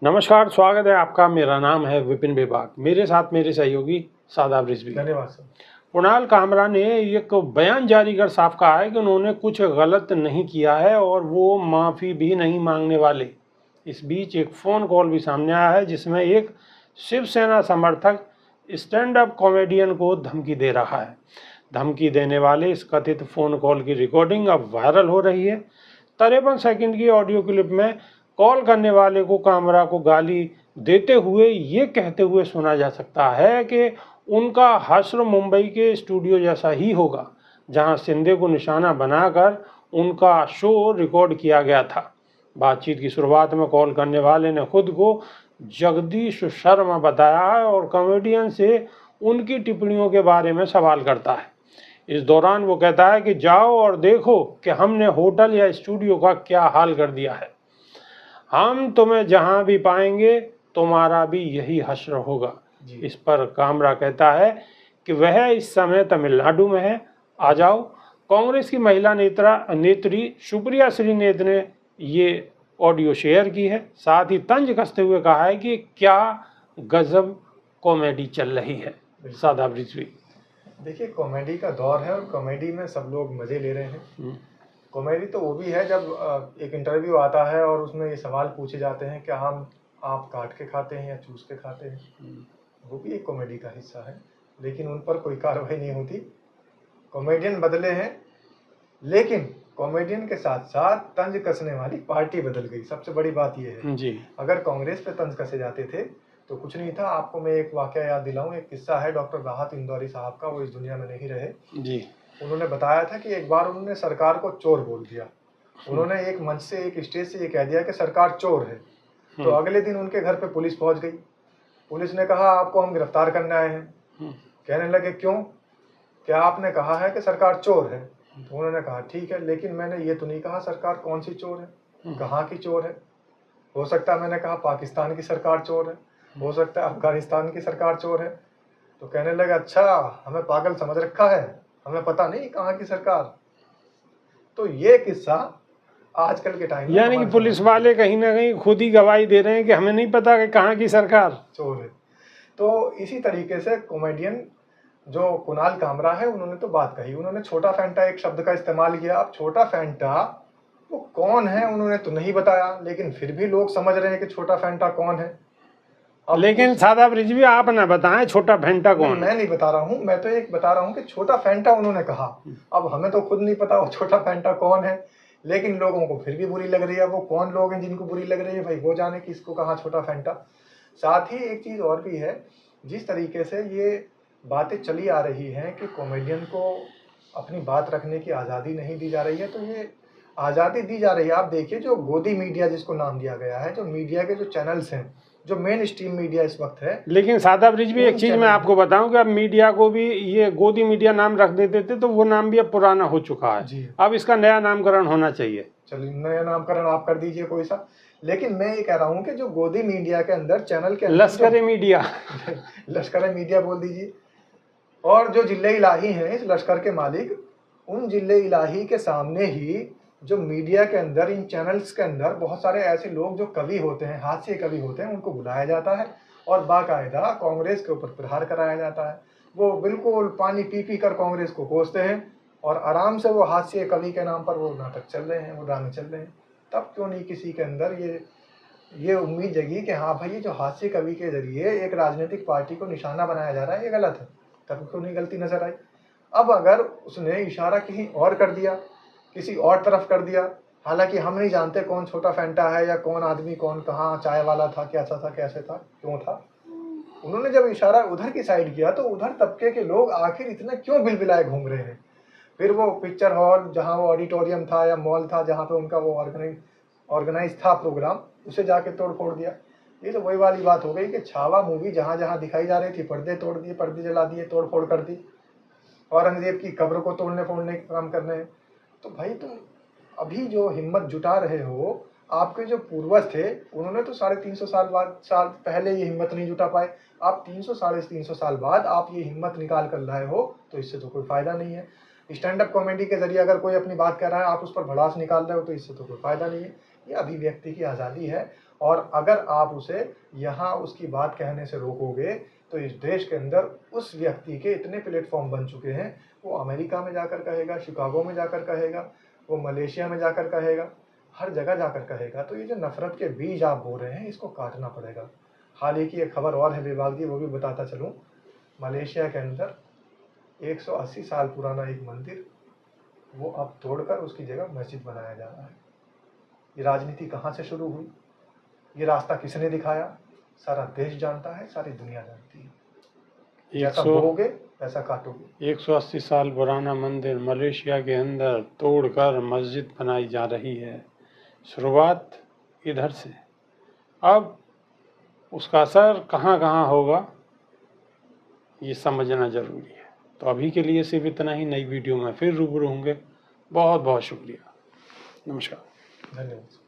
नमस्कार, स्वागत है आपका। मेरा नाम है विपिन विभाग। मेरे साथ मेरे सहयोगी शादाब रिजवी। धन्यवाद सर। कुणाल कामरा ने एक बयान जारी कर साफ कहा है कि उन्होंने कुछ गलत नहीं किया है और वो माफ़ी भी नहीं मांगने वाले। इस बीच एक फ़ोन कॉल भी सामने आया है जिसमें एक शिवसेना समर्थक स्टैंड अप कॉमेडियन को धमकी दे रहा है। धमकी देने वाले इस कथित फ़ोन कॉल की रिकॉर्डिंग अब वायरल हो रही है। 53 सेकंड की ऑडियो क्लिप में कॉल करने वाले को कामरा को गाली देते हुए ये कहते हुए सुना जा सकता है कि उनका हश्र मुंबई के स्टूडियो जैसा ही होगा, जहां शिंदे को निशाना बनाकर उनका शो रिकॉर्ड किया गया था। बातचीत की शुरुआत में कॉल करने वाले ने खुद को जगदीश शर्मा बताया है और कॉमेडियन से उनकी टिप्पणियों के बारे में सवाल करता है। इस दौरान वो कहता है कि जाओ और देखो कि हमने होटल या स्टूडियो का क्या हाल कर दिया है। हम तुम्हें जहां भी पाएंगे तुम्हारा भी यही हश्र होगा। इस पर कामरा कहता है कि वह इस समय तमिलनाडु में है, आ जाओ। कांग्रेस की महिला नेत्री सुप्रिया श्रीनेत ने ये ऑडियो शेयर की है। साथ ही तंज कसते हुए कहा है कि क्या गजब कॉमेडी चल रही है। शादाब रिजवी, देखिए, कॉमेडी का दौर है और कॉमेडी में सब लोग मजे ले रहे हैं। कॉमेडी तो वो भी है जब एक इंटरव्यू आता है और उसमें ये सवाल पूछे जाते हैं कि आप काट के खाते हैं या चूस के खाते हैं। वो भी एक कॉमेडी का हिस्सा है, लेकिन उन पर कोई कार्रवाई नहीं होती। कॉमेडियन बदले हैं, लेकिन कॉमेडियन के साथ साथ तंज कसने वाली पार्टी बदल गई। सबसे बड़ी बात ये है जी। अगर कांग्रेस पे तंज कसे जाते थे तो कुछ नहीं था। आपको मैं एक वाकया याद दिलाऊं, एक किस्सा है डॉक्टर राहत इंदौरी साहब का। वो इस दुनिया में नहीं रहे जी। उन्होंने बताया था कि एक बार उन्होंने सरकार को चोर बोल दिया। उन्होंने एक मंच से, एक स्टेज से ये कह दिया कि सरकार चोर है। तो अगले दिन उनके घर पे पुलिस पहुंच गई। पुलिस ने कहा आपको हम गिरफ्तार करने आए हैं। कहने लगे क्यों, क्या आपने कहा है कि सरकार चोर है? तो उन्होंने कहा ठीक है, लेकिन मैंने ये तो नहीं कहा सरकार कौन सी चोर है, कहाँ की चोर है। हो सकता है मैंने कहा पाकिस्तान की सरकार चोर है, हो सकता है अफगानिस्तान की सरकार चोर है। तो कहने लगे अच्छा, हमें पागल समझ रखा है, हमें पता नहीं कहाँ की सरकार। तो ये किस्सा आजकल के टाइम में, यानी कि पुलिस वाले कहीं ना कहीं खुद ही गवाही दे रहे हैं कि हमें नहीं पता कि कहाँ की सरकार चोर है। तो इसी तरीके से कॉमेडियन जो कुणाल कामरा है, उन्होंने तो बात कही, उन्होंने छोटा फैंटा एक शब्द का इस्तेमाल किया। अब छोटा फैंटा वो कौन है उन्होंने तो नहीं बताया, लेकिन फिर भी लोग समझ रहे हैं कि छोटा फैंटा कौन है। लेकिन शादाब रिजवी आप ना बताएं छोटा फैंटा कौन है। मैं नहीं बता रहा हूँ, मैं तो एक बता रहा हूँ कि छोटा फैंटा उन्होंने कहा। अब हमें तो खुद नहीं पता वो छोटा फैंटा कौन है, लेकिन लोगों को फिर भी बुरी लग रही है। वो कौन लोग हैं जिनको बुरी लग रही है, भाई वो जाने किसको कहा छोटा फैंटा। साथ ही एक चीज़ और भी है, जिस तरीके से ये बातें चली आ रही हैं कि कॉमेडियन को अपनी बात रखने की आज़ादी नहीं दी जा रही है, तो ये आज़ादी दी जा रही है। आप देखिए, जो गोदी मीडिया जिसको नाम दिया गया है, जो मीडिया के जो चैनल्स हैं, जो मेन स्ट्रीम मीडिया इस वक्त है। लेकिन शादाब रिजवी एक चीज़ मैं आपको बताऊं कि अब मीडिया को भी ये गोदी मीडिया नाम रख देते थे, तो वो नाम भी अब पुराना हो चुका है। अब इसका नया नामकरण होना चाहिए। चलिए, नया नामकरण आप कर दीजिए कोई सा। लेकिन मैं ये कह रहा हूँ कि जो गोदी मीडिया के अंदर, चैनल के अंदर, लश्कर मीडिया लश्कर मीडिया बोल दीजिए, और जो जिले इलाही हैं इस लश्कर के मालिक, उन जिले इलाही के सामने ही जो मीडिया के अंदर, इन चैनल्स के अंदर बहुत सारे ऐसे लोग जो कवि होते हैं, हास्य कवि होते हैं, उनको बुलाया जाता है और बाकायदा कांग्रेस के ऊपर प्रहार कराया जाता है। वो बिल्कुल पानी पी पी कर कांग्रेस को कोसते हैं और आराम से वो हास्य कवि के नाम पर वो नाटक चल रहे हैं, वो ड्रामे चल रहे हैं। तब क्यों नहीं किसी के अंदर ये उम्मीद जगी कि हाँ भाई, ये जो हास्य कवि के जरिए एक राजनीतिक पार्टी को निशाना बनाया जा रहा है, ये गलत है। तब क्यों नहीं गलती नजर आई? अब अगर उसने इशारा कहीं और कर दिया, किसी और तरफ कर दिया, हालांकि हम नहीं जानते कौन छोटा फैंटा है या कौन आदमी, कौन कहाँ चाय वाला था, कैसा था, कैसे था, क्यों था। उन्होंने जब इशारा उधर की साइड किया तो उधर तबके के लोग आखिर इतना क्यों बिलबिलाए घूम रहे हैं। फिर वो पिक्चर हॉल, जहाँ वो ऑडिटोरियम था या मॉल था, जहाँ पे उनका वो ऑर्गेनाइज था प्रोग्राम, उसे जाके तोड़ फोड़ दिया। ये तो वही वाली बात हो गई कि छावा मूवी जहाँ जहाँ दिखाई जा रही थी, पर्दे तोड़ दिए, पर्दे जला दिए, तोड़ फोड़ कर दी, औरंगजेब की कब्र को तोड़ने फोड़ने के काम कर रहे हैं। तो भाई, तुम अभी जो हिम्मत जुटा रहे हो, आपके जो पूर्वज थे उन्होंने तो 350 साल पहले ये हिम्मत नहीं जुटा पाए। आप 300 350 साल बाद आप ये हिम्मत निकाल कर लाए हो, तो इससे तो कोई फायदा नहीं है। स्टैंड अप कॉमेडी के जरिए अगर कोई अपनी बात कर रहा है, आप उस पर भड़ास निकाल रहे हो, तो इससे तो कोई फायदा नहीं है। ये अभिव्यक्ति की आज़ादी है और अगर आप उसे यहाँ उसकी बात कहने से रोकोगे तो इस देश के अंदर उस व्यक्ति के इतने प्लेटफॉर्म बन चुके हैं, वो अमेरिका में जाकर कहेगा, शिकागो में जाकर कहेगा, वो मलेशिया में जाकर कहेगा, हर जगह जाकर कहेगा। तो ये जो नफरत के बीज आप बो रहे हैं, इसको काटना पड़ेगा। हाल ही की एक खबर और है विभाग की, वो भी बताता चलूँ। मलेशिया के अंदर 180 साल पुराना एक मंदिर, वो अब तोड़कर उसकी जगह मस्जिद बनाया जा रहा है। ये राजनीति कहाँ से शुरू हुई, ये रास्ता किसने दिखाया, सारा देश जानता है, सारी दुनिया जानती है। जैसा बोओगे वैसा काटोगे। 180 साल पुराना मंदिर मलेशिया के अंदर तोड़कर मस्जिद बनाई जा रही है। शुरुआत इधर से, अब उसका असर कहाँ कहाँ होगा ये समझना ज़रूरी है। तो अभी के लिए सिर्फ इतना ही। नई वीडियो में फिर रूबरू होंगे। बहुत बहुत शुक्रिया। नमस्कार। धन्यवाद।